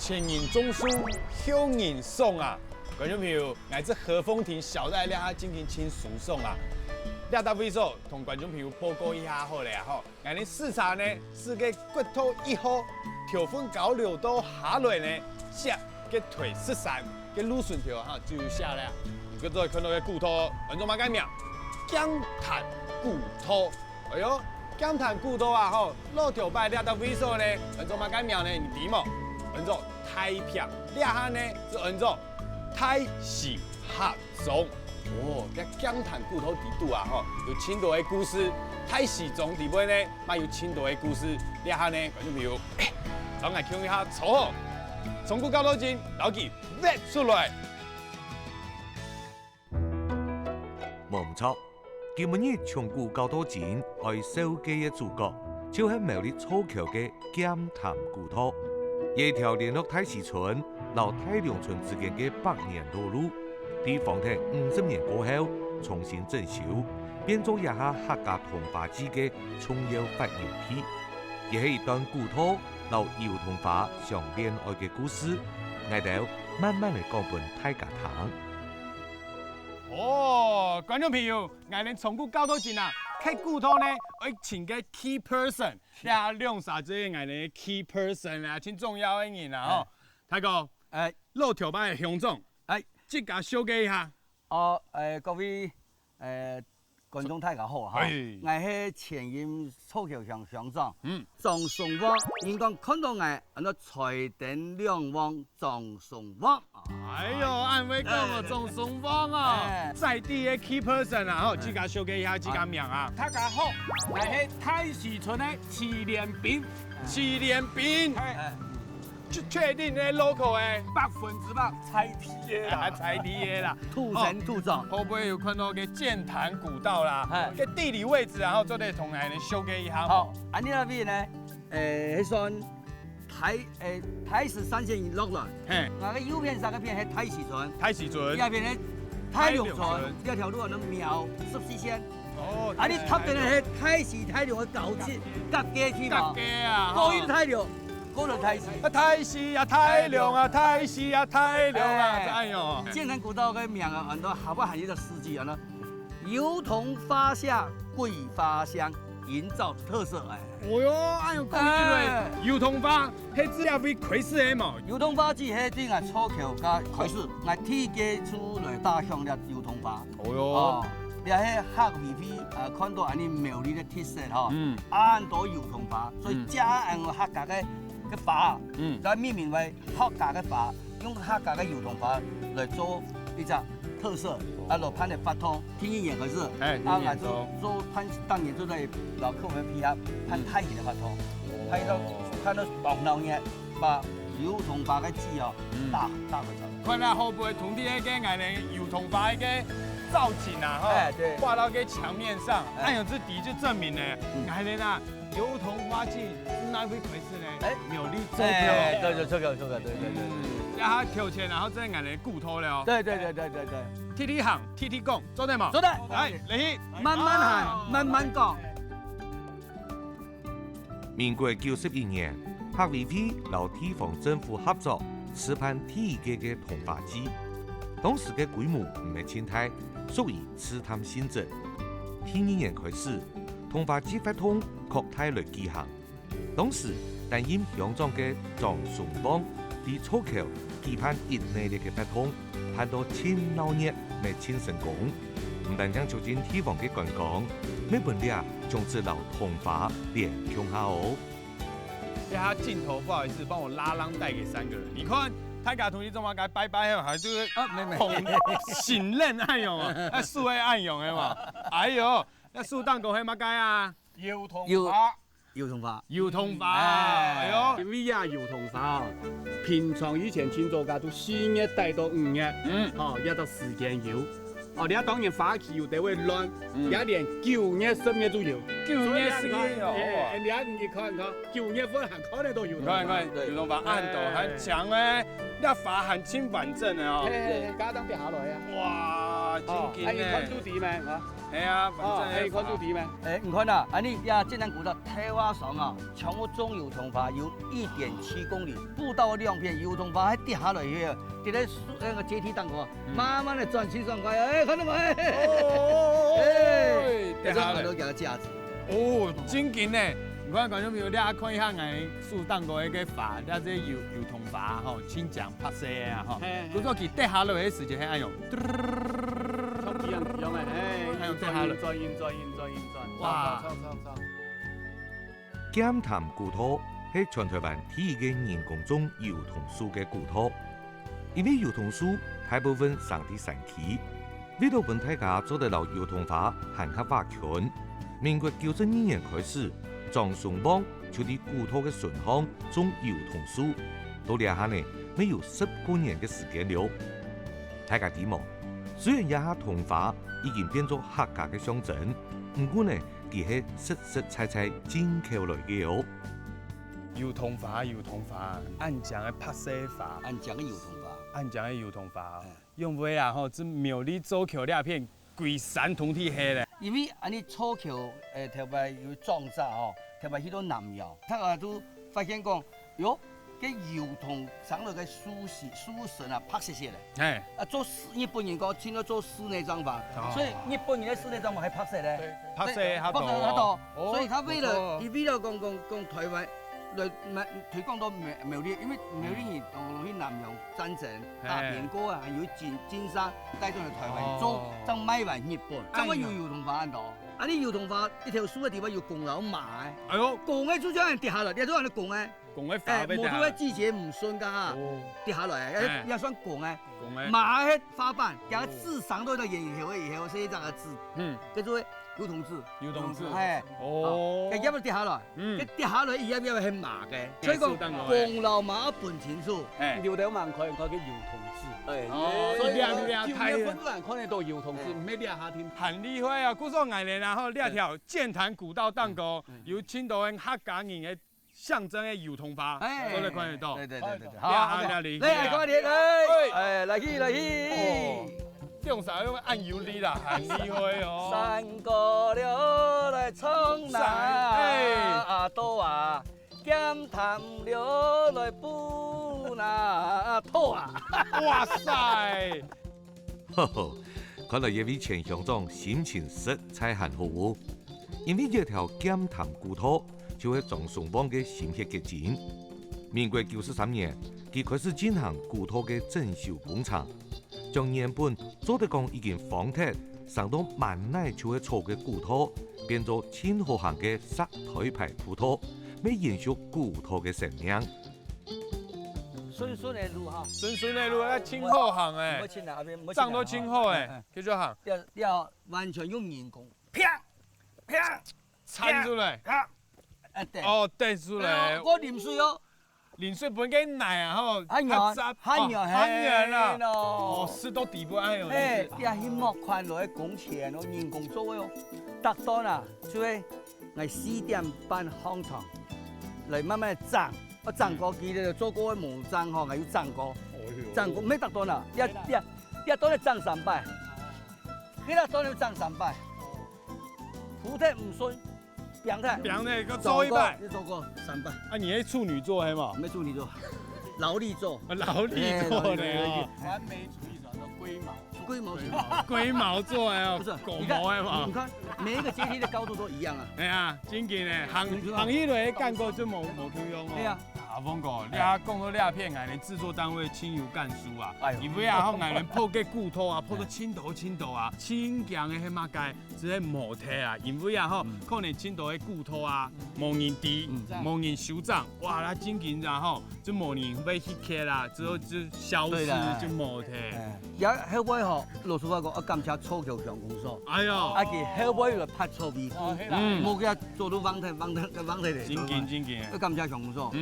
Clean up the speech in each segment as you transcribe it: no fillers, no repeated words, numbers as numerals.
前人种树，后人送啊！观众朋友，我这何风亭小在俩进行亲诉讼啊！俩大卫所同观众朋友报告一下好了吼，我哋视察呢是个骨头1号，条分交流到下来呢，下个腿13，个芦笋条哈就下来。你再看到个骨头，观众嘛改名，姜炭骨头。哎呦，姜炭骨头啊吼，老条摆俩大卫所呢，观众嘛改名呢，你知冇？按照太平，俩下呢是按照太喜合中。哦，这姜炭骨头地度啊，吼，有青岛的故事；太喜中地尾呢，嘛有青岛的故事。俩下呢，观众朋友，咱来听一下错好，从古到到今，老记列出来。冇唔错，今日从古到到今，爱手机嘅主角，就系苗栗草桥嘅姜炭骨头，一条联络太喜村、老太良村之间嘅百年道路。喺房町50年过后重新整修，变做一下客家同化之嘅重要发源地，亦系一段古土老幼童话上恋爱嘅故事，我哋慢慢嚟讲俾大家听。哦，观众朋友，我哋从古到到今啊，开骨头呢，要请个 key person， 俩两三只我哋 key person 啊，真重要嘅人啊吼。大哥，老条摆嘅乡长。即家小介一下。各位观众大家好哈，我是前任草桥乡乡长，张松旺。人讲看到我，那财电两旺张松旺。哎呦，安慰讲哦，张松旺啊，在地的 key person 啊，吼，即家小介一下，即家名啊。大家好，我是太喜村的祁连兵。祁连兵。确定的 local 诶100%菜地的啦，菜地的啦，土生土长。会不会有看到个剑潭古道啦？个地理位置，然后做啲同来呢修改一下。好，安尼那边呢，迄算太史3线落来，那个右边3个片系太史村，太史村，右边呢太良村，这条路能苗14线。哦，啊，你塔边呢系太史太良的旧址，隔街去嘛？隔街啊，过去太良。太喜啊，太喜啊，太亮啊，太喜啊，太亮啊！哎呦，剑潭古道嘅名啊，很多下不含一个诗句啊，呢，油桐花下桂花香，营造特色哎。哦哟，哎呦，讲起来，油桐花，迄资料费亏死的嘛。油桐花只迄顶啊草桥加开始，我铁街出来打响了油桐花。哦哟。你迄客皮皮看到安尼苗栗的特色吼，按多油桐花，所以加按客家嘅。个花，再命名为客家嘅花，用客家嘅油桐花来做一只特色。落攀的发通，天一眼开始，做攀当年做在老客户批下攀太极的发通，攀到黄老年，把油桐花嘅籽哦打回去。看来会不会同啲迄个俺哋油桐花迄个造景啊，挂到个墙面上，按有这底就证明呢，俺哋啦。油桐花季是哪回事呢？苗栗这个，对，这个，对。然后挑钱，然后再俺的骨头了。对。TT 行，TT 讲，做得嘛？做得。来，嚟，慢慢行，慢慢讲。民国91年，客委会老地方政府合作示范第一个嘅桐花季，当时嘅规模唔系千大，属于试探性质。第2年开始，桐花季发通。扩大来举行，当时担任乡长嘅张松旺喺草桥举办1年嘅发通，盼到1000闹热未千成功，唔但将促进地方嘅观光，每本俩将这老桐花连强下哦。一下镜头，不好意思，帮我拉浪带给3个人。你看，大家同学怎么该拜拜哦，还就是信任暗用啊，数位暗用的嘛。哎呦，那树当讲系乜解啊？油桐花，油桐花，哎呦，因为啊油桐花，平常以前青州家都4月带到5月，一到时间有。你睇當然花期又得會亂，也連9月、10月都有。9月、10月有。你看9月份還看得到油桐花。看，油桐花暗度很強誒，那花很清反正的哦。家當別下來啊。哇，真勁誒。你看到啲咩？系啊，哦，反正可以看主题吗？唔看啦，你呀，这咱古道台湾上啊，从我中油桐筏游1.7公里，步道2片，油桐筏还跌下来去，跌在那个阶梯当中，慢慢的转起爽快，看到没？跌下来都给它架子。哦，真紧呢！唔看观众朋友，你啊看一下俺树当个迄个筏，你这油桐筏吼，亲讲拍摄的啊吼。如果佢跌下来的时就係按用。用哎，还有对它的运转，哇操！剑潭古土係全台灣第一個人工種油桐樹嘅古土，因為油桐樹大部分生喺山區，為咗本大家做得到油桐筏hand合劃群，民國92年開始，張松邦就喺古土嘅順巷種油桐樹，到呢下呢，沒有10多年嘅時間了。大家知冇？雖然一下桐筏已經變咗客家嘅象徵，不過呢，佢係實實在在進口來嘅哦。油桐筏，按講嘅拍攝筏，按講嘅油桐筏，按講嘅油桐筏，用尾啊吼，這苗栗做橋兩片，規山通體黑咧。因為你初橋特別有壯炸吼，特別去到南窯，他啊都發現講，喲。cái油桐上落嘅書神啊，拍攝攝咧。做日本人講，專咗做室內裝潢，所以日本人嘅室內裝潢係拍攝咧。拍攝好多，所以他為了講台灣來推廣到苗栗，因為苗栗人去南洋戰爭打邊個啊，有金沙帶到嚟台灣做，就賣完日本，咁我要油桐筏喺度。你油桐筏一條樹嘅地方要公樓買，哎呦，公嘅主張人跌下來，你都人哋公嘅。公嘅筏冇到嘅季節唔順㗎，跌下來，要算公嘅。馬嘅花瓣，有個字上到到以後寫一個字，叫做油桐字。油桐字，係。哦。佢一跌下來，佢跌下來以後係麻嘅，所以講公樓馬本錢數。牛頭萬看叫油桐字。所以兩睇。分段看得到油桐字，唔係兩下天。很厲害啊！古說眼然後兩條劍潭古道當個有青島人客家人嘅。象徵嘅油桐筏，我哋看得到。對，好，嚟，來去。用啥用按油力啦，很厲害哦。山歌了來衝那多啊，劍潭了來補那土啊。哇塞！呵呵，看來這位前鄉長心情實在很好喎，因為這條劍潭古土。就係張松邦嘅心血結晶。民國93年，佢開始進行古土嘅整修工程，將原本做得講已經荒脫、上到萬耐就係錯嘅古土，變做清河行嘅石台牌土土，嚟延續古土嘅生命。順嘅路哈，順嘅路喺清河行誒，站到清河誒，叫做行。要完全用人工，啪，鏟出嚟。哦，對出來。我淋水哦，淋水本給奶啊，吼，很軟啦。哦，濕到地步哎呦。呀，迄莫看落去工錢哦，人工做嘅哦，達到啦，所以我4點半放床，嚟慢慢蒸，我蒸過佢就做過嘅毛蒸吼，我要蒸過，唔係達到啦，一多你蒸3擺，幾多多你蒸3擺，土體唔順。涼的，個做一擺，你做過3擺。啊，你係處女座係嘛？唔係處女座，勞力座。勞力座咧，完美主義者叫龜毛座啊，不是狗毛係嘛？你看每一個階梯的高度都一樣啊。係啊，真嘅咧，行起來幹過就冇抽用哦。係啊。阿峰哥，你啊講到兩片，俺哋製作單位清油乾酥啊，因為啊，後俺哋鋪嘅骨頭啊，鋪到青頭啊，青強嘅迄馬街，即係毛體啊，因為啊，可能青頭嘅骨頭啊，無人滴，無人收帳，哇，那真緊然後就無人要去開啦，之後就消失就毛體。也後尾吼，老師傅講，我感謝楚橋鄉公所。哎呦，啊，佢後尾就拍錯味，冇佢做到網體嚟。真緊。我感謝鄉公所。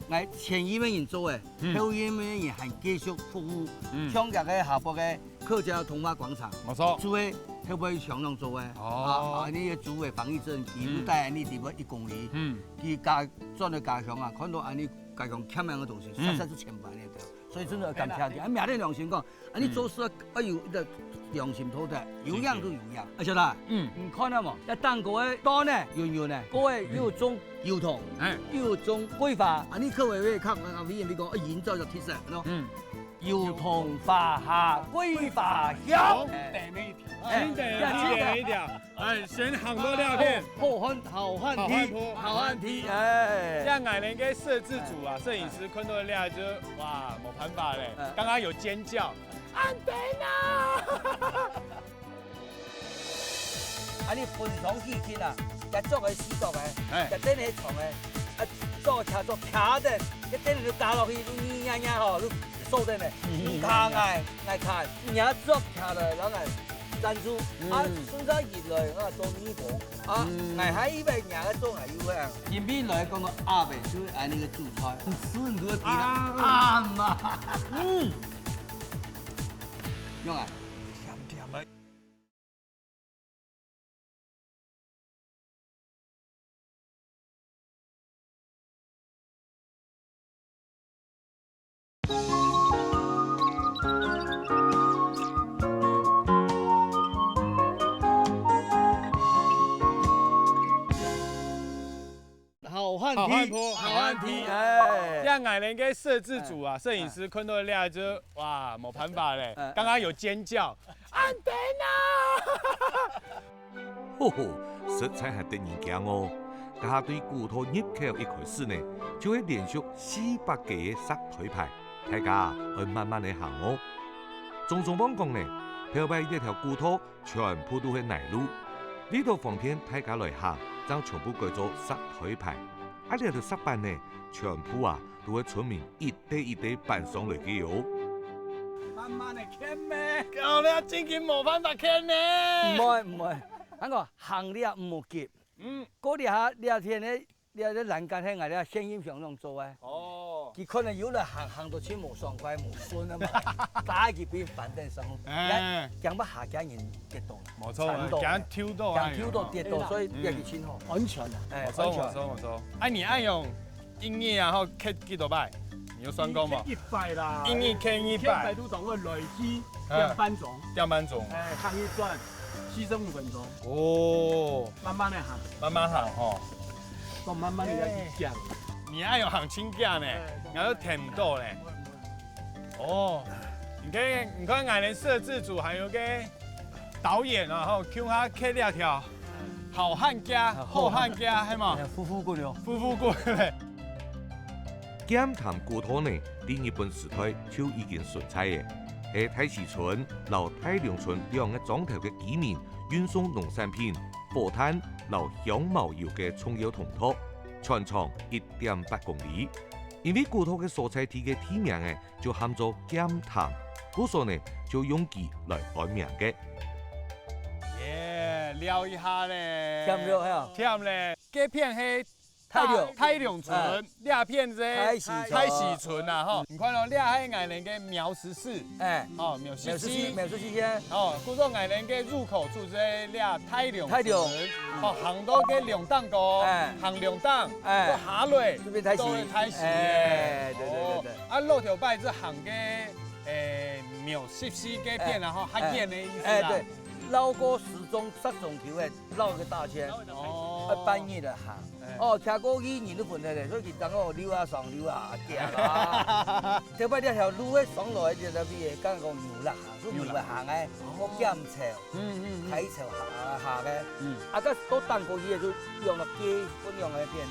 我前一位人做嘅，後一位人還繼續服務香港嘅下坡嘅客家童話廣場。冇錯。做嘅後尾鄉長做嘅。哦。你嘅主嘅防疫證，一路帶你地方1公里。佢轉到家鄉啊，看到你家鄉欠樣嘅東西，實在是千萬嘅。所以真係感謝佢。明日良心講，你做事要有中心土地，有样都有样。啊，晓得？你看到冇？一蛋糕的蛋呢，圆圆的，嗰个又有种油桐，又有种桂花。啊，你去位看，美人你讲，营造就特色，喏。油桐花下桂花香。第一条。一条，选很多料片，好汉梯，哎，像矮人跟摄制组啊，摄影师昆多的料就哇，冇办法嘞，刚刚有尖叫，安德娜，啊你分床起起啊，一做个四角的，一顶起床的，啊做车做卡的，一顶就加落去，你呀呀吼，你收顶的，卡爱看，你做卡的，然后。珍珠啊，顺着热来啊做米糊啊，挨喺依边nhà个做係要嘅。前邊來講到阿伯就係呢個主菜，吃很多啲啦，嘛，用啊，甜嘅。好汉梯，哎，像矮人跟摄制组啊，摄影师昆多的料就哇，冇办法嘞，刚刚有尖叫，安德娜，吼吼，实在係得人驚哦！家對骨頭入口一開始呢，就會連續400幾嘅殺腿排，大家去慢慢地行哦。種種幫講呢，漂擺一條骨頭全部都係泥路，呢度方便大家來行。將全部改做殺腿排，啊！呢條殺板呢，全部啊都係村民一堆一堆搬上嚟嘅喲。慢慢嚟傾咩？我哋真係冇辦法傾呢。唔係，嗰個行你也唔好急。嗰啲下呢天咧，呢欄杆喺我哋聲音上咁做啊。哦。佢可能有嚟行到錢冇爽快冇順啊嘛，打佢俾反正上，驚不下驚人跌倒。冇錯，驚挑到跌倒，所以要佢錢好。安全啊！冇錯。哎，你愛用音樂然後 K 幾多擺？你有算過嗎？100啦。音樂 K 100。都總會累積2分鐘。2分鐘。行一轉45分鐘。哦。慢慢地行。慢慢行哦。都慢慢地講。你愛用行輕架呢？我都聽唔到咧。哦，你看矮人攝製組還有個導演啊，吼 ，Q 下 K 兩條好漢家、好漢家，係嘛？夫婦過了。夫婦過咧。檢談骨頭呢，第日本時代就已經存在嘅，係太史村、老太良村兩個莊頭嘅居民運送農產品、火炭、老香茅油嘅重要通道。全長1.8公里，因為骨頭嘅所在地嘅地名誒，就喊做檢潭，故所呢就用佢來改名嘅。撩一下咧，甜唔甜啊？甜咧，這片係太良村，這片係太史村啊，吼！你看到這係矮人嘅苗十四，哦，苗十四先，哦，故作矮人嘅入口處係這太良村，哦，行到嘅兩檔個，行兩檔，都下來都係太史嘅，對，啊，落條擺是行嘅，苗十四嘅片，然後較遠嘅意思啦。繞過時鐘塞鐘橋嘅繞個大圈，半夜就行。哦，騎過去人都瞓喺度，所以佢等我溜下上溜下行啦。條擺呢條路咧上來就特別嘅，跟個牛啦行，所以牛啦行嘅，我檢潮，睇潮下嘅。啊，個都等過去就用落機本用嘅片。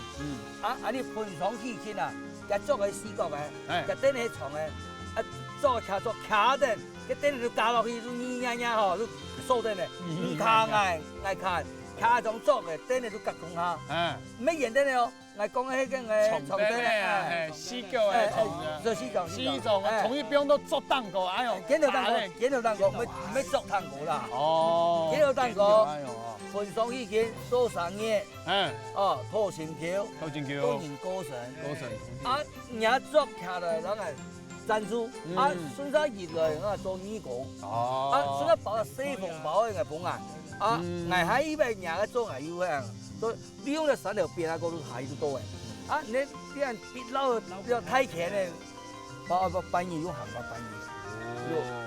啊，你盤床起先啊，一做喺四角嘅，一頂喺床嘅，啊做車做卡的，一頂就加落去，你呀呀嗬，都收得咧，唔卡愛看。卡種作嘅，頂你都夾講下，咩人頂你哦？我講起嘅我床頂咧，四角嘅床嘅，就四種，從一邊都做蛋糕，哎呦，幾條蛋糕，唔做蛋糕啦，哦，幾條蛋糕，分上意見多3日，哦，拖線橋，當然歌神，啊，人作卡來，啷個珍珠，啊，順手熱來，啷個做米糕，啊，順手包4封包嘅本啊。啊，挨喺依邊nhà個做係要嘅，所以你用咗3條邊啊，嗰度係都多嘅。啊，你啲人別撈又太強咧，半夜用行吧半夜，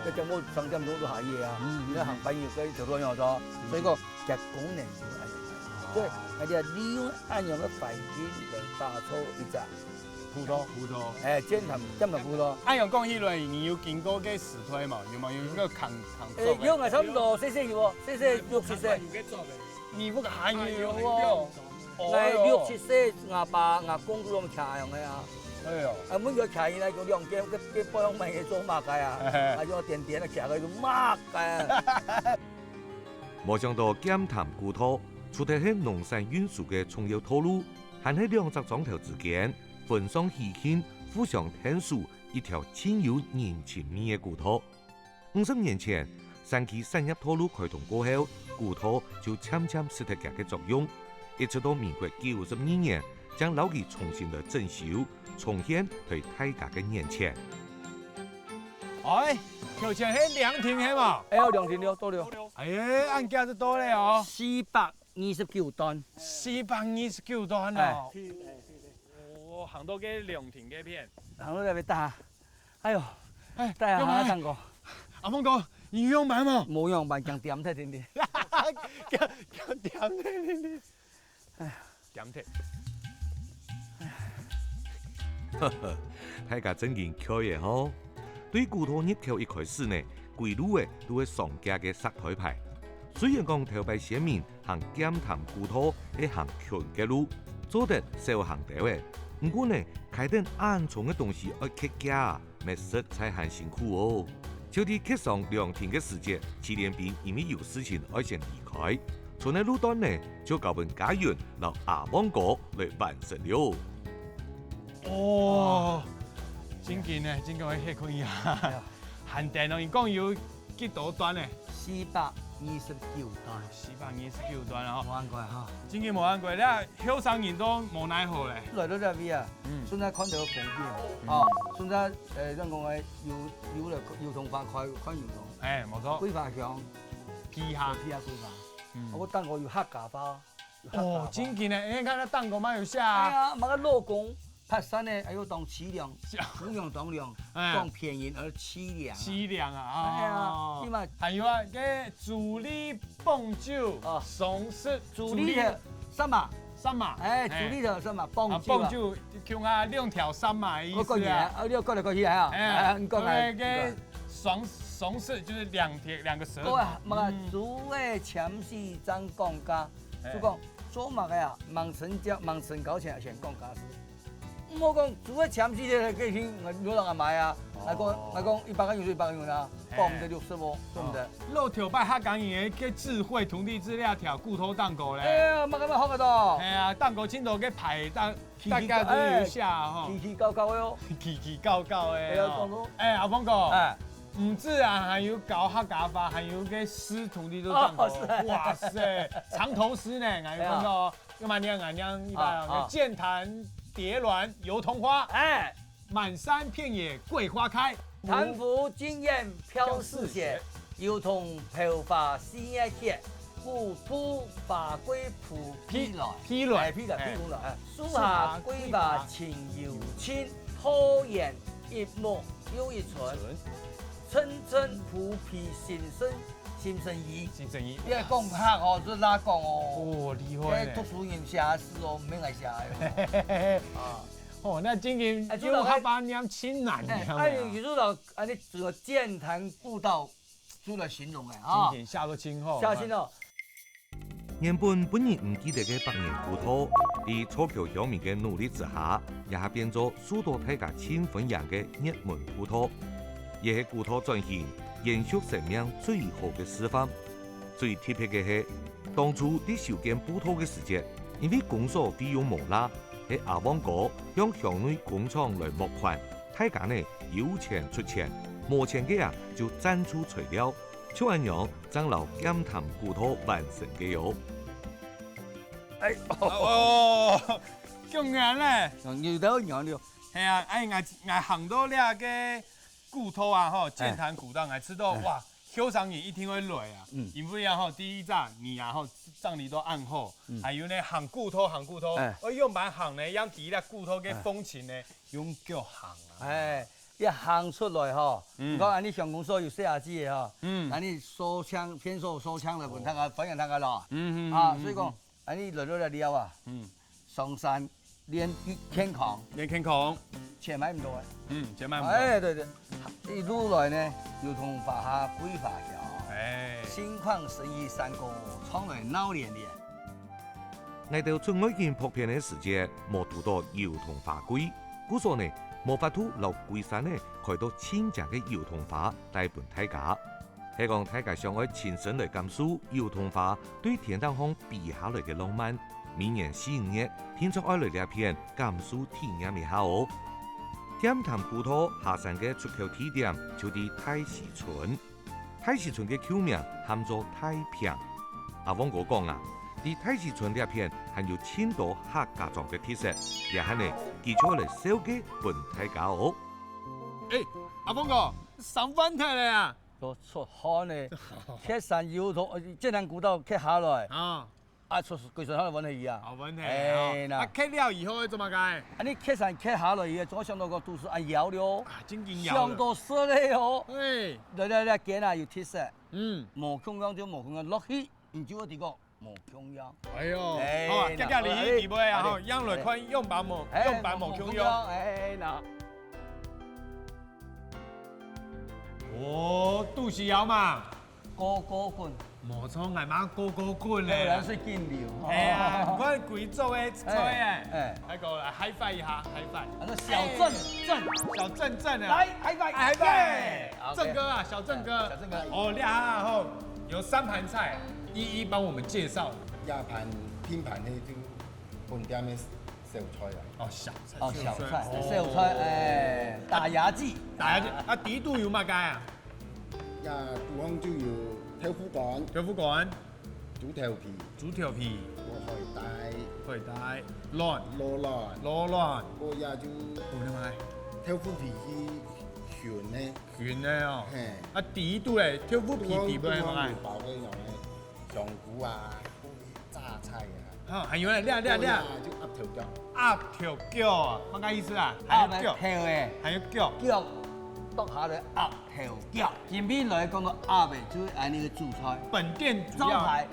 一隻我上點鐘都下夜啊，而家行半夜嗰啲就多樣咗，所以個其實功能就係，即係我哋利用安陽嘅環境嚟打造一隻葡萄，煎談葡萄。安陽講起來，你有經過嘅試推嘛？有冇有個抗做？有啊，差唔多，6歲。你不含有哦。6、7歲，我爸我公都咁茶樣嘅啊。哎呦，啊，每個茶葉嚟個2件，佢幫我買做乜嘅啊？啊，用點點嘅茶嚟做乜嘅？沒想到劍潭古土除咗係農產運輸嘅重要道路，還喺兩隻莊頭之間分上喜慶，互相探索一條千有人情味嘅古土。50年前，山區產業道路開通過後，古土就漸漸失去佢嘅作用，一直到民國92年，將老基重新的整修，重現對大家嘅眼前。哎，頭前係涼亭係嘛？哎，涼亭了，多了。哎呀，按價就多咧哦。429噸。429噸哦。我行到嘅涼亭嘅片。行到入去打，哎呦，打下下等個。阿峰哥，你用買嘛？冇用買，強點睇點點。強點睇，哎，點睇。呵呵，大家真見巧嘅吼。對古土入口一開始呢，規路嘅都係上架嘅石台牌。雖然講頭擺先面行劍潭古土係行權嘅路，做得少行道嘅，不過呢，開店暗藏嘅東西要客家，咪實在很辛苦哦。就啲客上涼亭嘅時節，祁連兵因為有事情要先離開，從呢路段呢就交俾家園讓阿邦哥來完成了。哦，真勁呢，真個係可以啊！限定咯，講有幾多段呢？429段。429段啊！冇按過嚇。真嘅冇按過，你啊後生人都冇奈何咧。來到呢邊啊，現在看到個風景，哦，現在香港嘅油桐花開油桐。誒，冇錯。桂花香，批下桂花。我蛋糕有客家花。哦，真勁呢！你看那蛋糕蠻有下。哎呀，買個老公。拍山呢，還要當淒涼，不用當涼，當便宜而淒涼。淒涼啊！哎呀，因為還有啊，個主力蹦酒，松式主力的什麼？哎，主力的什麼？蹦酒，叫啊2條3碼意思啊。我講嘢，你過來啊！哎，你講個松式就是兩個舌頭。嘛，主嘅前世真講家，就講做乜嘅啊？忙成交錢先講家事。我講做個前世嘅幾錢，有人買啊？我講100元就100元啦，報唔得60喎，對唔對？老頭拜客家人嘅智慧土地資料條骨頭蛋糕咧。哎呀，乜咁好個多？哎呀，蛋糕前頭嘅排大家都有下吼。奇高高嘅喲。奇高高嘅。係啊，講到。哎，阿峰哥。唔止啊，還有搞客家話，還有個絲土地都蛋糕。哇塞，長頭絲呢？阿峰哥，要買靚啊靚，一般劍潭蝶鸞油桐花，哎，滿山遍野桂花開，潭湖經驗飄四斜，油桐桃花鮮一結，古土法歸普披來，披來，樹下桂花情猶親，桃源一木又一寸。春春普皮心生意，你係講客哦，都拉講哦。哦，厲害咧！讀書人寫詩哦，唔免係寫嘅。哦，那今年就客家念親難嘅。哎，其實就安尼整個劍潭步道，做來形容嘅啊。今年下到清後。下清哦。原本人唔記得嘅百年古土，喺楚橋鄉民嘅努力之下，也係變咗許多大家千分人嘅熱門古土。亦係古土轉型、延續生命最好嘅示範。最特別嘅係，當初啲修建古土嘅時節，因為工作費用無啦，係阿邦哥向鄉內工廠來募款，大家呢有錢出錢，冇錢嘅就贊助材料，就咁樣將老劍潭古土完成嘅喲。哎哦，咁硬咧，要到樣了。係啊，我行到呢個古土啊，吼，劍潭古道，我知道哇，後生人一定會來啊。因為啊，吼，第一站你啊，吼，葬禮都按好，還有呢行古土，我用板行呢，讓第一個古土嘅風情呢，用腳行啊。哎，一行出来吼，唔讲安尼上公所有4子的吼，安尼手枪偏手手枪来问他个，反正他个咯，所以讲安尼落了了啊，上山练天空，练天空，钱买唔多的，钱买唔多。哎，对，一路来呢，油桐法下规划桥，心旷神怡山歌，唱来闹连连。我哋出外景拍片的時節，冇遇到油桐花季，故所呢冇法度留龜山呢開到千隻嘅油桐花帶伴大家。係講大家想愛親身來感受油桐花對天堂空比下來嘅浪漫。明年4、5月，天出愛來呢片感受體驗一下哦。點談古土下山嘅出口地點就係太師村。太師村嘅口名喊做太平。阿汪哥講啊。喺太師村呢片含有千多客家莊嘅特色，也係呢寄出嚟燒雞伴大家哦。阿峰哥，上翻台嚟啊！都出汗呢，鐵山油桐，這趟古道開下來，出貴山下來揾佢啊。揾佢啊！開了以後怎麼解？你鐵山開下來以後，總想到個都是按搖了，真緊搖。上到色嘞哦。來見啊有特色。無空央就無空央，落去唔少個地方。冇中央，哎呦，好啊，家你地位啊，吼，養來看用版冇中央，嗱，杜時有嘛，個棍，冇錯，係嘛個棍咧，有人是見料，係啊，我係貴州嘅菜誒，一個 high five 一下 ，high five，小正啊，來 high five，正哥啊，小正哥，哦，厲害啊，吼，有3盤菜。一一幫我們介紹。一盤拼盤呢就本店嘅小菜啦。哦，小菜。小菜，打牙祭。啊，第2道要乜雞啊？一杜康就要豆腐乾。豆腐乾。豬頭皮。海帶。羅蘭。嗰日就。豆腐皮去旋呢哦。啊，第2道咧，豆腐皮點樣啊？香菇啊，榨菜啊，還有咧，亮，就鴨頭腳。鴨頭腳啊，乜嘢意思啊？還有腳誒，還有腳。腳剁下來鴨頭腳。前邊來講到鴨嘅，就是按呢個主菜。本店招牌。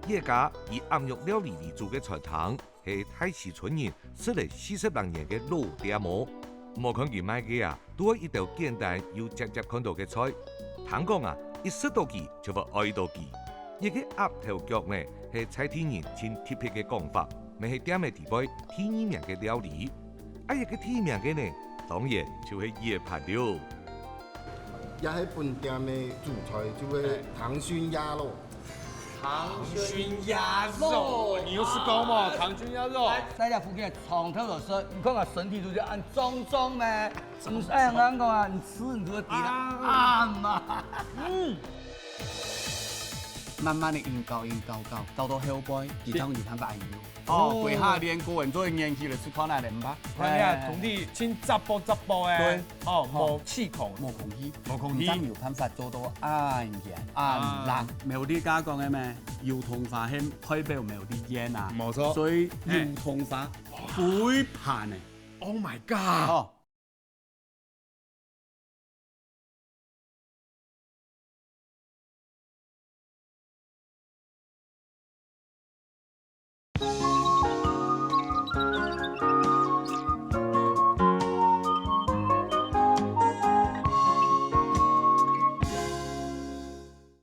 葉家以鴨肉料理為主嘅菜堂，係太師村人設嚟40多年嘅老店模。冇看佢賣嘅啊，都係一道簡單又直接看到嘅菜。聽講啊，一食到佢就會愛到佢。一個鴨頭腳呢，係菜天人前特別嘅講法，咪係點嘅地位天然名嘅料理。啊，一個天名嘅呢，當然就係葉盤了。也係本店嘅主菜，就係糖熏鴨肉。糖熏鴨肉，你又是講嘛？糖熏鴨肉。大家附近從頭到尾，你看下身體都是按裝咩？唔使人講啊，你吃你就會點啊嘛。慢慢的教到後輩，而當然坦白要。哦，跪下練個人做練起來是看哪人吧？看你同啲先執波誒。對。哦，冇氣孔。冇空氣。冇空氣。有辦法做到按冷。苗啲家講嘅咩？油桐花係代表苗啲煙啊。冇錯。所以油桐花會盤嘅。Oh my god！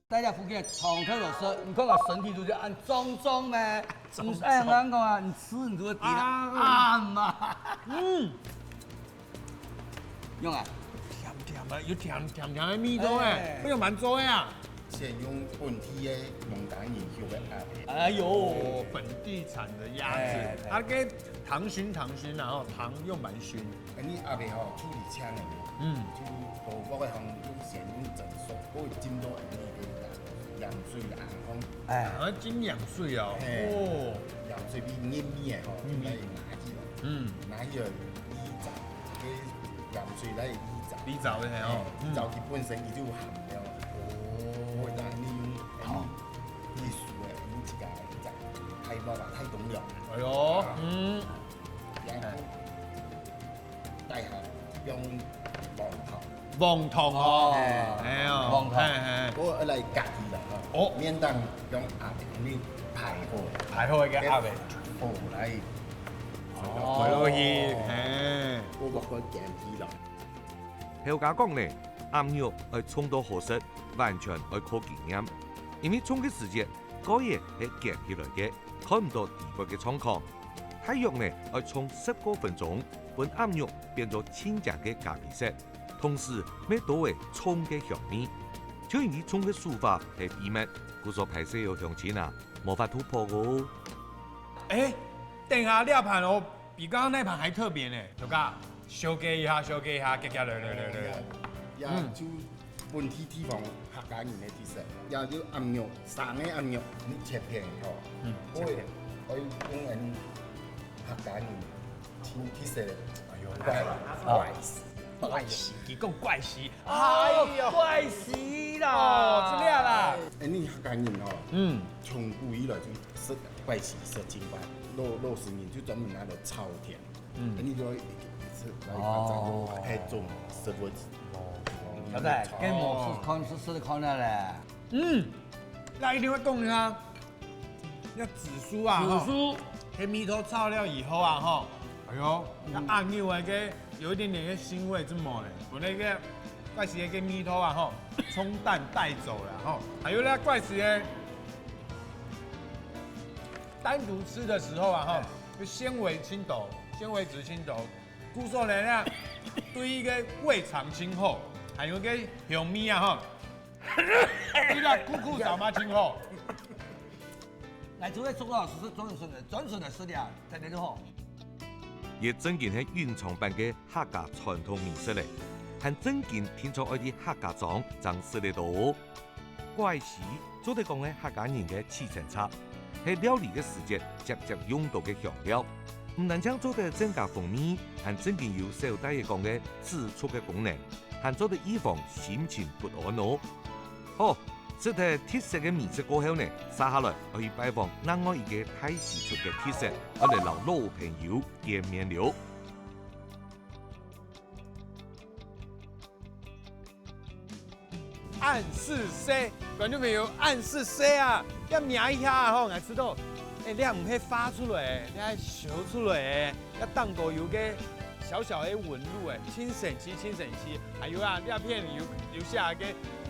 大家附近從頭到尾，你看下身體都是按裝咩？唔使人講啊，你吃你就會點啊嘛。用啊。有甜嘅味道誒，不用蠻多呀。先用本地嘅農產研究嘅鴨。哎呦，本地產的鴨子，它嘅糖熏，然後糖又蠻熏。嗰啲鴨皮吼處理青嘅，就葡國嘅行就先用蒸熟，嗰個煎到係呢啲羊水硬風。煎羊水啊！哦，羊水比黏嘅吼，就嚟拿起來，拿起來醃製，嘅羊水嚟醃製嘅哦，就佢本身佢就有鹹料。我就係呢種啲樹嘅，咁自己就太多啦，太凍了。哎呦，下用黃頭，黃糖哦，哎呦，黃糖我來隔起啦哦免得用壓力排好，排好嘅鴨味，好嚟，排落去，嘿，我個鹹魚啦。後家講呢，鴨肉要衝到合適，完全要靠經驗，因為衝嘅時間嗰嘢係夾起來嘅，看唔到地骨嘅狀況。太肉呢要衝10多分鐘，本鴨肉變咗清淨嘅咖啡色，同時未到位衝嘅香味。就因為衝嘅手法係秘密，故所拍攝要向前啊，無法突破哦。哎，等下呢盤哦，比剛剛那盤還特別呢，就講小雞一下，夾來，也就本地方客家人嘅特色，也就鴨肉，生嘅鴨肉你切片吼，我用人客家人親特色怪事，佢講怪事，怪死啦！哦，這樣啦，你客家人吼，從古以來就食怪事食清白，60年就專門拿來炒甜，你就是來係種食物。小戴，跟我試看了嘞。那一定會講啊，要紫蘇啊，紫蘇，黑米頭炒了以後啊，吼，哎呦，那鴨肉啊個有一點點嘅腥味，這麼嘞，我那個怪事嘅米頭啊，吼，沖淡帶走了，吼，還有那怪事嘅單獨吃的時候啊，吼，就纖維清抖，纖維質清抖，故說呢，那對一個胃腸清好。還有個香味啊，吼，你那苦找嘛清好。來，這位鍾老師是專屬的飼料，真係好。亦真件係原創版嘅客家傳統美食嚟，係真件天作愛啲客家莊真實嚟到。怪事做得講係客家人嘅起承差，係料理嘅時節直接用到嘅香料，唔能將做得增加風味，係真件有小弟嘅講嘅自促嘅功能。還做得預防心情不安哦。好，食得特色嘅美食過後呢，接下來我去拜訪另外一個太市出嘅特色，我哋留老朋友見面了。暗示 C， 觀眾朋友，暗示 C 啊，要名一下吼，我知道，你係唔可以發出來，你係秀出來，要當個有個小小的紋路清省期，還有啊，呢片留下個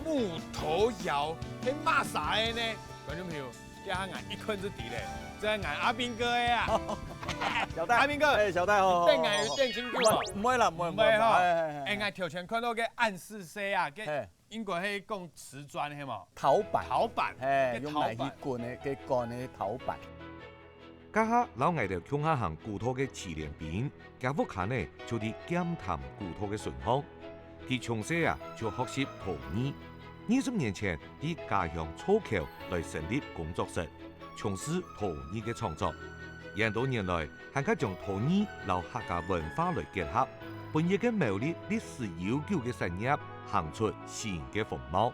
木頭窯，係乜啥的呢？觀眾朋友，呢下眼一坤之地咧，這係眼阿兵哥的啊！小戴，阿兵哥，誒小戴好，對眼有點清楚啊？唔會啦，唔會吼，誒眼頭前看到個暗示 C 啊，個應該係講瓷磚係嘛？頭板，用嚟去灌嘅乾嘅頭板。家下老藝條鄉下行古土嘅慈連邊，家屋下呢就啲檢談古土嘅順項。佢從細啊就學習陶藝，20年前喺家鄉草橋來成立工作室，從事陶藝嘅創作。廿多年來，更加將陶藝與客家文化來結合，本一個美麗歷史悠久嘅產業行出新嘅風貌。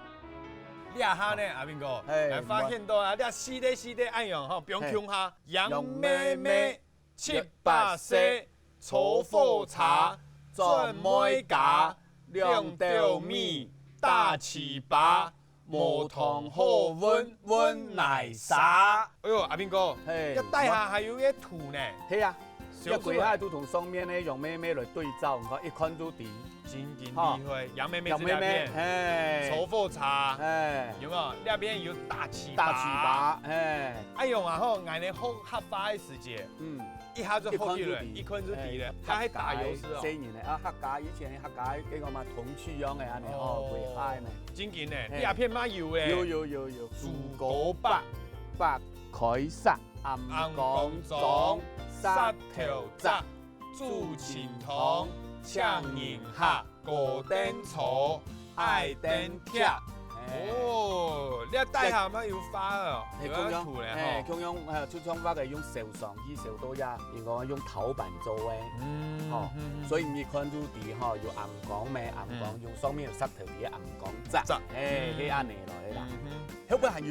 呢下呢，阿邊個？我發現到啊，呢四地按樣吼，標槍下楊妹妹7、8歲，炒火茶，轉妹家，兩條米，大糍粑，無糖好溫奶沙。哎呦，阿邊個？一底下還有一圖呢。係啊，一櫃下都同上面呢楊妹妹來對照，一看都知。真厲害，楊妹妹這邊，炒火茶，有冇？呢邊有大糍粑，哎呦啊吼，挨你好黑花嘅時節，一下就好起來，一坤就地咧，它係大優勢哦。4年嚟啊，客家以前嘅客家幾個嘛同區樣嘅，安尼哦，會嗨呢。真勁咧，呢片嘛有咧，有，豬骨白凱撒、暗江莊、沙條雜、豬前湯。醬鹽蝦、果丁草、愛丁貼，哦，呢一底下乜要花啊？有一圖咧，咁樣出窗花嘅用手上去手多呀，如果用頭板做嘅，所以你看到底哈有暗光咩？暗光用上面有塞條啲暗光質，喺安尼來啦。後邊還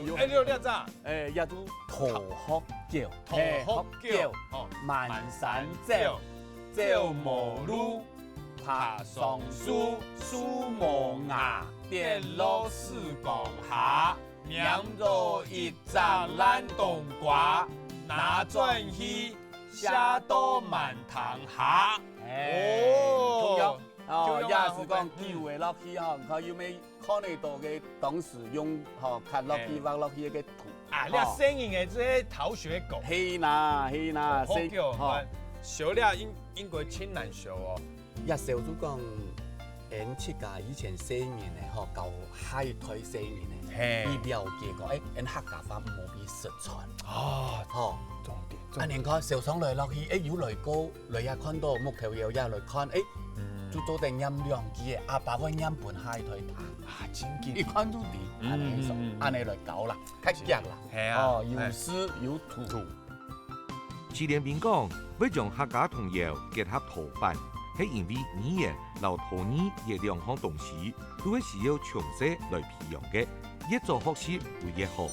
有，呢度呢咋？一都桃殼椒，桃殼椒，萬山椒。走无路，爬上树，树无芽，跌落石缸下，酿咗一扎烂冬瓜，拿转去下到满塘下。哦，哦，也是讲叫的落去吼，佢要咪看得到嘅當時用吼卡落去畫落去嘅圖。啊，你聲音嘅這些逃學狗，係啦，好叫，學了應該親難學哦。一小都講，演出家以前4年嘅吼，舊海退4年嘅，你了解過？演客家話冇俾失傳。哦，吼，重點。啊，你看小廠來落去，有來高，來也看到木頭有也來看，就做定飲兩支嘅，阿爸我飲半海退糖。啊，真勁！一看就地，安尼來搞啦，較夾啦。係啊，哦，有絲有土。祁連斌講，要將客家童謠結合陶板，係因為語言和陶藝嘅兩項東西都係需要從細來培養嘅，越早學習會越好。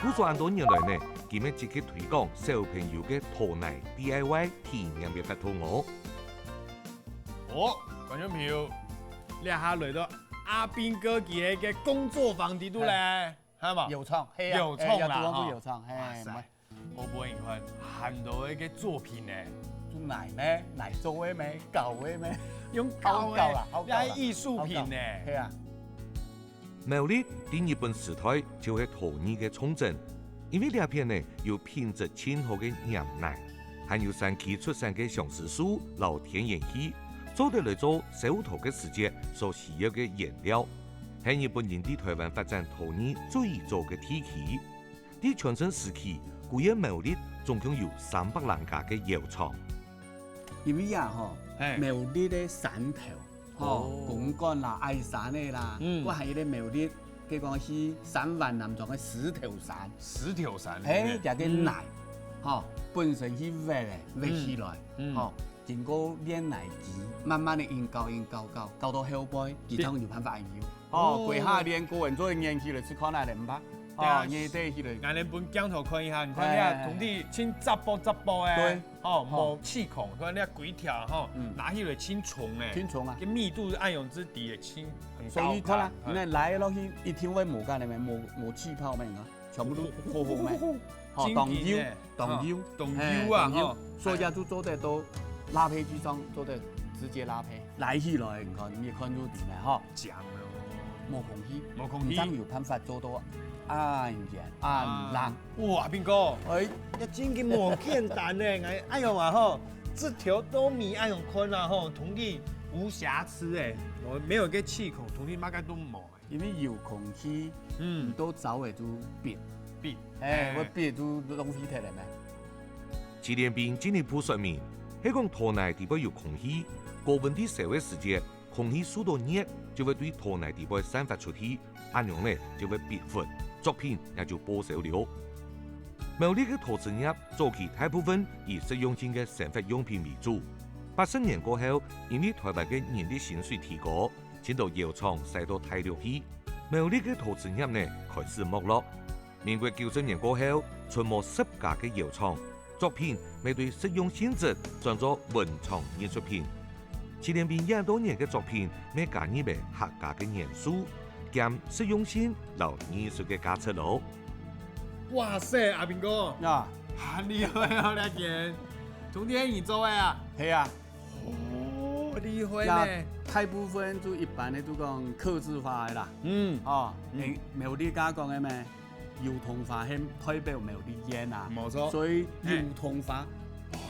故所很多年來呢，佢們積極推廣小朋友嘅陶泥 DIY 體驗嘅法圖我。哦，觀眾朋友，你下來到阿斌哥佢嘅工作坊啲度咧，係嘛？有創，係啊，有創啦，都有創，係。我幫你看很多一個作品咧，做奶咩？奶做嘅咩？舊嘅咩？用舊嘅，你係藝術品咧。係啊。苗栗第二本時代就係陶藝嘅重鎮，因為呢片呢有品質纖好嘅釀奶，還有山區出產嘅相思樹、老天然氣，做得嚟做手陶嘅時節所需要嘅原料，係日本人喺台灣發展陶藝最早嘅體系。喺全盛時期，古嘅苗栗總共有300人家嘅窯廠。因為啊吼，苗栗嘅山頭。公幹啦、愛山嘅啦，我係咧苗栗，佢講是3萬南莊嘅石頭山。石頭山，就嘅奶，本身是挖起來，經過煉奶機，慢慢地搞到後背，其他有辦法用。過下年過完再研起來，去看下嚟唔怕。年底起來，俺哋本鏡頭看一下，你看你啊，同啲清雜波誒，對，冇氣孔，看你啊幾條吼，拿起來清重誒，清重啊，個密度暗湧之底嘅清很高。所以睇啦，你來落去一天會冇間你咪冇氣泡咩啊，全部都好好咩，凍腰啊，所以就做得到拉胚之中，做得直接拉胚，來起來你看你看到點咧嗬，醬冇空氣，有辦法做到。安冷，哇，斌哥，一整個冇簡單咧，哎呦嘛吼，這條都米哎呦看啦吼，同啲無瑕疵誒，我沒有個氣孔，同啲乜嘢都冇，因為有空氣，都走嘅就變，我變就東西睇嚟咩？祁連斌進一步說明，係講陶泥地部有空氣，高溫啲燒嘅時節，空氣受到熱，就會對陶泥地部散發出去，暗湧咧就會變粉。作品也就報銷了。苗栗嘅陶瓷業早期大部分以實用性嘅生活用品為主。80年過後，因為台灣嘅人力薪水提高，遷到窯廠使到大陸去，苗栗嘅陶瓷業呢開始沒落。民國90年過後，出沒10家嘅窯廠，作品未對實用性質轉做文創藝術品。祁連斌20多年嘅作品未加入為客家嘅元素。兼實用性留藝術嘅價值咯。哇塞，阿斌哥，很厲害啊！呢件從啲研做嘅啊，係啊，厲害咧！大部分就一般嘅都講客製化嘅啦，苗栗加講嘅咩？油桐花係代表苗栗縣啊，冇錯，所以油桐花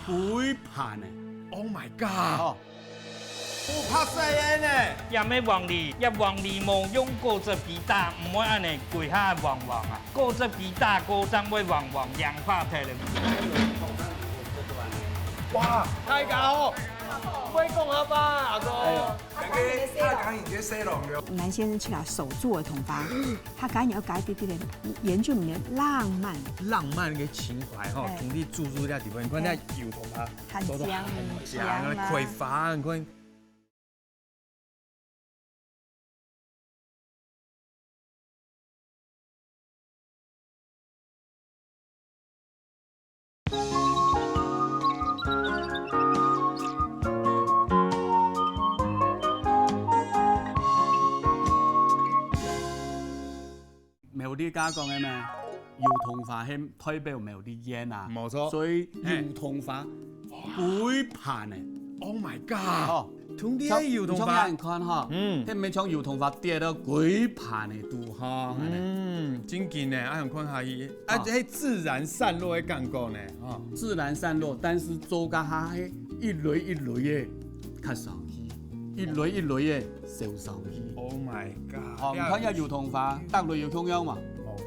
會盤嘅。Oh my god！不怕死嘅呢？也咩黃梨，一黃梨冇用果汁皮打，唔會安尼跪下黃黃啊！果汁皮打果汁會黃黃，氧化體嚟。哇！太搞，可以講下吧，阿哥。他講已經細浪了。南先生去拿手做的銅花，他講要改啲啲原住民嘅浪漫嘅情懷吼，同啲注入啲地方，你看啲油銅花，很香啊，葵花，你看。苗栗加講嘅咩？油桐花係代表苗栗縣啊，冇錯所以油桐花幾盤嘅。 Oh my god！ 哦，同啲搖桐花，人看哈，啲咪將搖桐花跌到幾盤嘅度哈，真勁呢，啊，看下伊，啊，迄自然散落嘅感覺呢，哦，自然散落，但是做甲下係一類一類嘅較上去，一類一類嘅燒上去。 Oh my god！ 哦，你看下搖桐花，搭落有香樣嘛？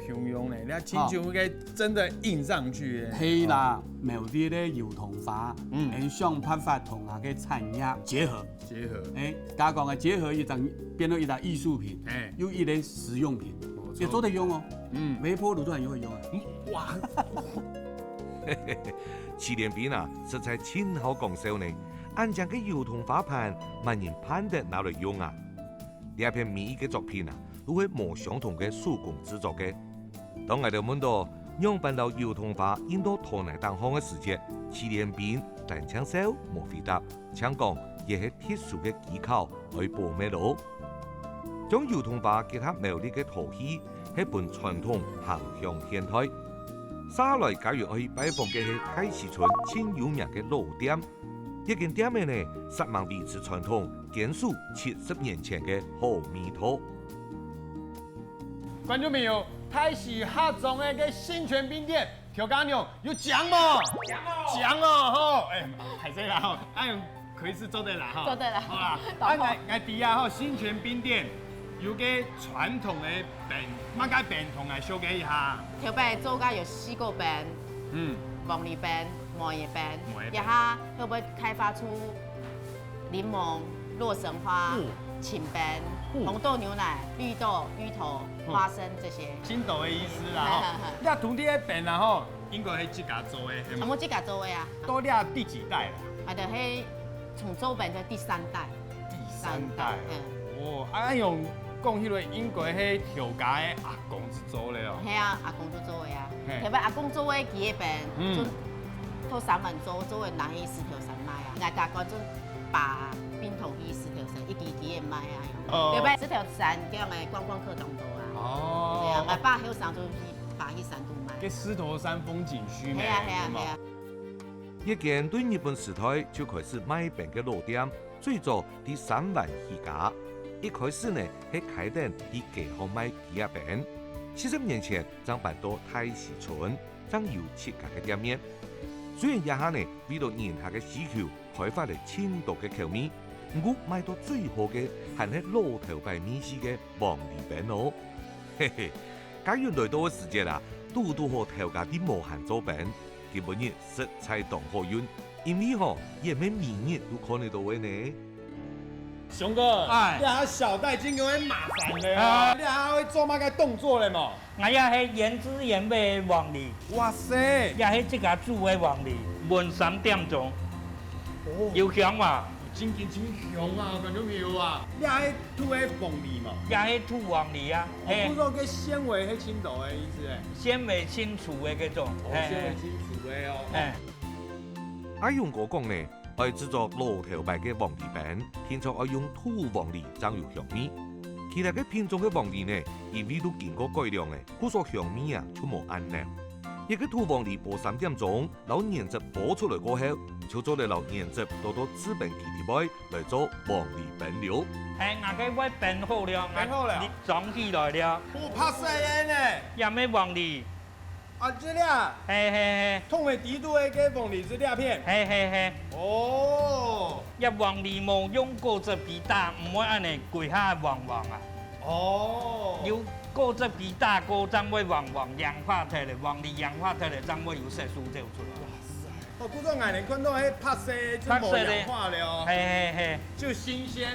洶湧咧，你睇親像個真的印上去嘅。係啦，苗栗咧搖桐花，想辦法同下嘅產業結合。結合。加講嘅結合，一陣變到一笪藝術品，又一類實用品，也做得用哦。微波爐都很會用啊。哇！祁連斌啊，實在真好講笑呢。按將嘅搖桐花盤，萬人盼得拿來用啊！呢一片每一個作品啊，都係冇相同嘅手工製作嘅。 當我哋問到樣板到搖桐花印到台南當行嘅時節，祁連斌但搶手冇回答，搶講亦係特殊嘅技巧去保咩路。將搖桐花結合苗栗嘅陶器，係本傳統行向現代。沙來假如去拜訪嘅係太史村千有名嘅老店，一間店名呢，實望維持傳統，堅守70年前嘅好味道。觀眾朋友。 太史合作嘅個新泉冰店調咖娘有獎冇？獎哦！吼，係這啦吼，用開始做對啦吼。做對啦。好啦，我哋啊吼新泉冰店有個傳統嘅餅，乜解餅同我小解一下。條餅做家有4個餅，黃梨餅、麻葉餅，一下會不會開發出檸檬、洛神花、芹餅？ 紅豆牛奶、綠豆、芋頭、花生這些，青豆的意思啦吼。你同啲嘅餅啊吼，應該係自家做嘅，係冇？我自家做嘅啊。到你第幾代啦？我哋係從做餅到第3代。第3代。哦，啊用講起來，應該係調家嘅阿公是做嘅哦。係啊，阿公就做嘅啊。特別阿公做嘅幾個餅，就頭3文做嘅拿去4條3賣啊。大家嗰種把冰桶去4條3，一支支嘅賣啊。 對吧？4條3叫我們觀光客當道啊。哦。對啊，我把後山就去把去山度賣。嘅獅頭山風景區咩？係啊係啊係啊。一間對日本時代就開始賣餅嘅老店，最早第3灣起家。一開始呢係開店以街巷賣雞鴨餅。70年前將搬到太史村，將有7家嘅店面。雖然一下呢為到人客嘅需求，開發嚟千多嘅口味。 我買到最好嘅係喺老頭牌面試嘅黃梨餅咯，嘿嘿！假如來到嘅時節啦，都好調價啲無限做餅，基本上食材當好用，因為嗬，也咩每日都看得到嘅呢。雄哥，你下小弟真叫佢麻煩咧啊！你下會做乜嘅動作咧嘛？我也係原汁原味嘅黃梨，哇塞！也係自家煮嘅黃梨，晚3點鐘，有香嘛？ 真香啊，觀眾朋友啊！你係土嘅黃梨嘛？也係土黃梨啊。我不過嘅纖維係青豆嘅意思誒。纖維清楚嘅嗰種。纖維清楚嘅哦。阿勇哥講呢，愛製作老頭牌嘅黃梨餅，天作愛用土黃梨，爭有香味。其他嘅品種嘅黃梨呢，因為都經過改良嘅，故所香味啊，就冇按量。一個土黃梨播3點鐘，攞原汁播出來過後，就做嚟攞原汁倒到紙餅皮底內來做黃梨餅料。係，我嘅我餅好了，餅好了，你裝起來了。我拍死人呢！有咩黃梨？啊，這倆。係。通為底度嘅個黃梨是倆片。係。哦。一黃梨冇用果汁皮打，唔會安尼攰下黃黃啊。哦。要。 果汁皮打過，才會黃黃氧化出來，黃梨氧化出來，才會有色素走出來。哇塞！哦，古早眼嚟看到迄拍色就冇氧化了。係。就新鮮，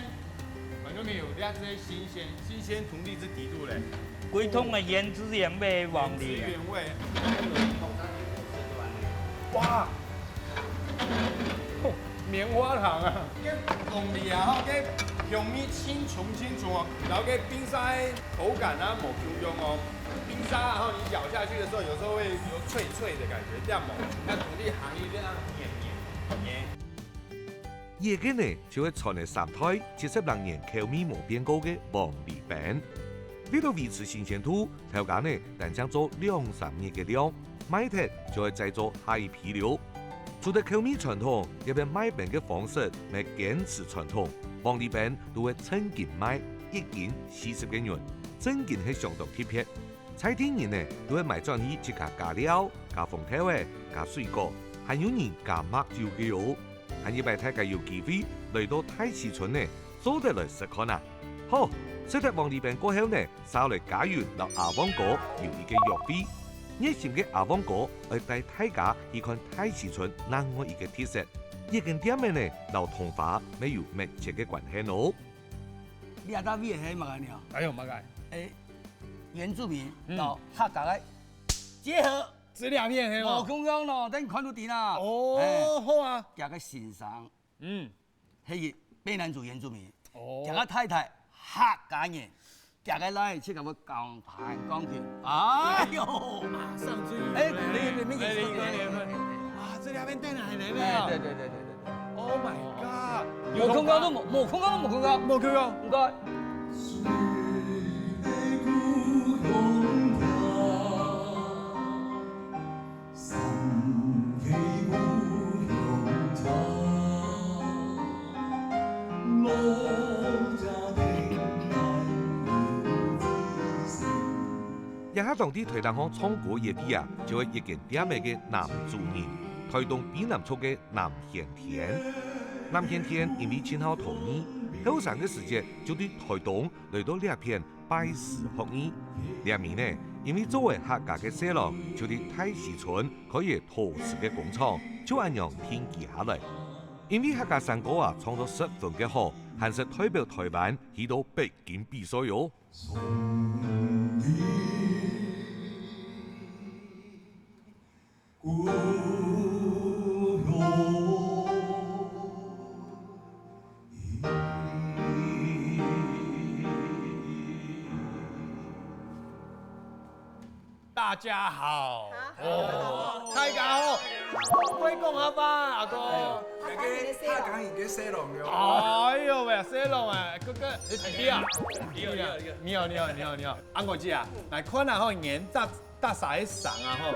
觀眾朋友，你睇這新鮮同荔枝底度咧。規通嘅原汁原味黃梨。原汁原味。哇！棉花糖啊，跟黃梨啊，跟香味清楚哦，然後跟冰沙口感啊冇咁樣哦，冰沙然後你咬下去的時候，有時候會有脆脆的感覺，這樣冇，那土地行一這樣黏。夜間呢就會傳嚟3台70人口味冇變過嘅黃梨餅，为了维持新鲜度，头家呢但将做2-3年嘅量，买脱就会再做下一批料。除了口味传统，入边买饼嘅方式咪坚持传统。皇帝饼都会称斤卖，1斤40嘅元，真斤係相当特別。菜店人呢都會買轉去自家加料、加風頭嘅、加水果，還有人加麥酒嘅喲。還要俾大家有機會來到太子村呢，做得來食看啊！好，食得皇帝餅過後呢，稍嚟加完到阿旺哥有一個約會。熱心嘅阿旺哥會帶大家去看太子村另外一個特色，一間店嘅呢，同童話沒有密切嘅關係咯。你阿達味係乜嘢呢？哎呦，乜誒，原住民到客家嘅結合。這兩片係冇咁樣咯，等看到點啦。哦，好啊。夾個先生，係個卑南族原住民。哦。夾個太太客家人，夾個來去咁個講彈鋼琴。哎呦，馬上去。哇，這兩片對哪嚟咩？對。Oh my god！冇空間都冇空間。冇空間。唔該。一下當地推動項創國業地啊，就係一間店名嘅男主人推動卑南族嘅南獻田。南獻田因為前後同意，後生嘅時節就對台東來到呢片拜師學藝。呢面呢，因為作為客家嘅社郎，就對太子村可以陶瓷嘅工廠，就咁樣天記下來。因為客家山歌啊創作十分嘅好，還是代表台灣去到北京比賽喲。大家好，大家好，歸講下吧，阿哥。客家人嘅西郎嘅。哎呦喂，西郎啊，哥哥，你弟弟啊？你好，安國姐啊，來看下吼，顏搭啥嘅裳啊吼，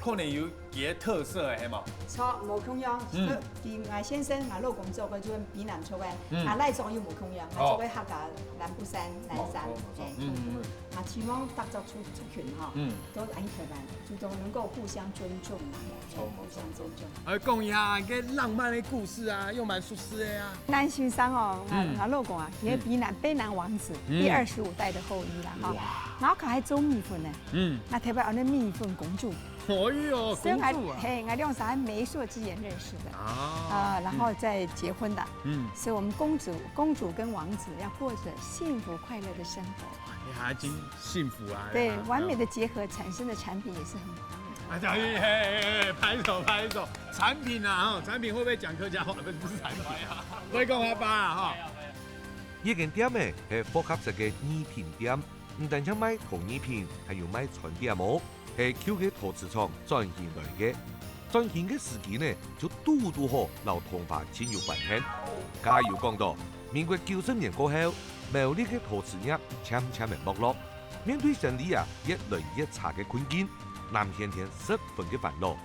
可能有幾個特色嘅係冇？錯冇空樣，我先生我老公做嘅就係卑南族嘅，我來做又冇空樣，我做嘅客家南部山南山，我希望大家出群哈，都喺台灣，就都能夠互相尊重嘛，互相尊重。講一下個浪漫嘅故事啊，又蠻舒適嘅啊。咱先生哦，我老公啊，也卑南王子第25代的後裔啦哈，然後佢還做米粉呢，那特別那米粉公主。哎呦，公主啊！嘿，我用啥媒妁之言認識的然後再結婚的。所以我們公主跟王子要過着幸福快樂的生活。你還真幸福啊！對，完美的結合產生的產品也是很棒的。拍手！產品啊，產品會不會講客家話？不是產品啊，會講下吧哈。呢間店呢係複合式嘅二品店，唔單止賣陶藝品，還有賣傳碟模。係 Q 嘅陶瓷廠轉型來嘅，轉型嘅時期呢就好留童話錢有關係。加油講到，民國90年過後，苗栗嘅陶瓷業漸漸嘅沒落，面對生意啊越來越差嘅困境，南獻田十分嘅煩惱。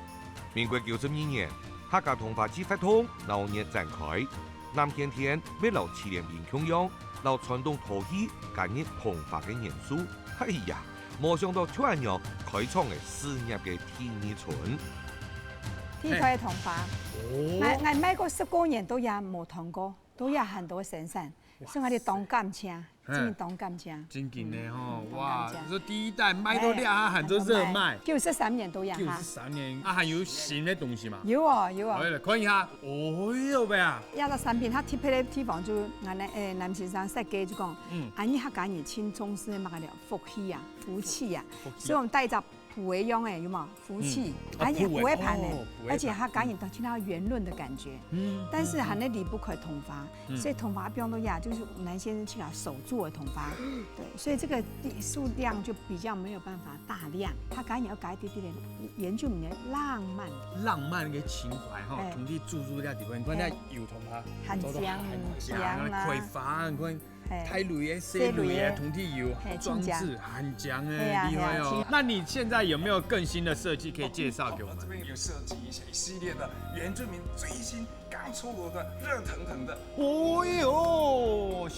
民國92年，客家童話節發通鬧熱展開，南獻田為留紀念品供養，留傳統陶器加入童話嘅元素，哎呀！冇想到突然樣開創嘅事業嘅天意村，第一塊童話，我買過10多年都也冇通過，都有很多生產，所以我哋當感情，真係當感情。真勁的吼，哇！這第一代賣到兩下，都熱賣。93年都有哈。93年啊，還有新的東西嘛？有啊。來看一下，哦喲唄啊！一個產品，它特別的地方就南先生設計就講，你客家人輕重視乜嘅了，福氣啊，福氣啊，所以我們帶着普為用誒，有冇？福氣，而且不會盤誒，而且客家人都聽到圓潤的感覺。但是還那離不開銅髮，所以銅髮標都亞就是南先生去了手做的銅髮，對，所以這個數量就比較沒有辦法大量。客家人要改啲嘅原住民嘅浪漫嘅情懷吼，同啲注入啲地方，你看那油銅髮，很香啦，葵花，你看。胎类的、细类的团体油装置很强哎，厉害哦。那你现在有没有更新的设计可以介绍给我们？这边有设计一系列的原住民最新刚出炉的热腾腾的。哦哟，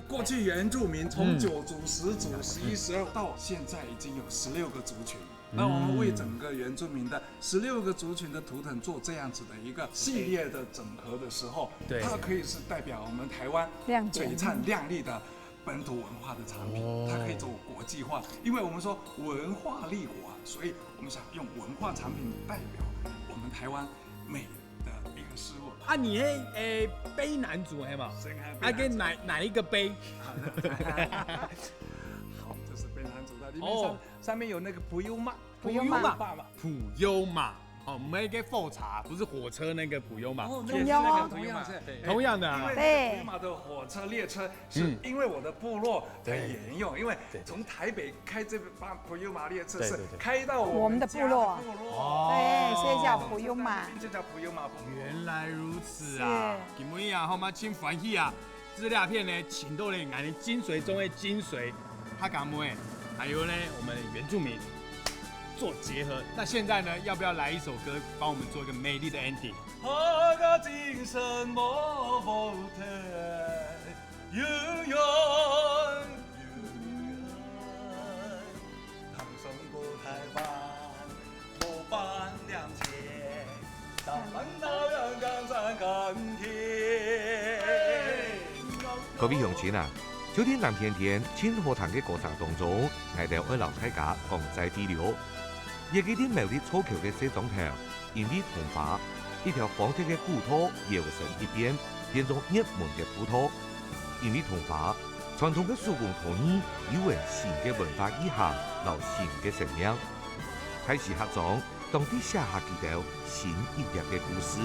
过去原住民从9族、10族、11、12到现在已经有16个族群。那我们为整个原住民的16个族群的图腾做这样子的一个系列的整合的时候，它可以是代表我们台湾璀璨亮丽的本土文化的产品，它可以走国际化，因为我们说文化立国啊，所以我们想用文化产品代表我们台湾美的一个事物。啊，你卑南族黑嘛？啊，跟哪一个卑？好，这是卑南族的，里面上面有那个普悠玛，普悠玛。哦，没给复查，不是火车那个普悠玛。同样的啊。因为普悠玛的火车列车是因为我的部落的沿用，因为从台北开这班普悠玛列车是开到我们的部落。对，所以叫普悠玛。就叫普悠玛。原来如此啊！今天啊，好嘛，真欢喜啊！资料片呢，请到了俺的精髓中的精髓，哈嘎木哎，还有呢，我们原住民。做结合，那现在呢，要不要来一首歌，帮我们做一个美丽的 ending？ 精神莫否退，永远唐宋古台湾，不半两千，大风大浪刚在港天。各位乡亲啊，秋天蓝天天，清河塘的歌唱当中，我哋为老大家讲在地流。也几啲美丽粗巧的西装头，因为同化一条方铁的古土摇身一变，变作热门的普土。因为同化传统的手工陶艺，有了新的文化意涵，留新的生命。开始合作，当地写下几条新一页的故事。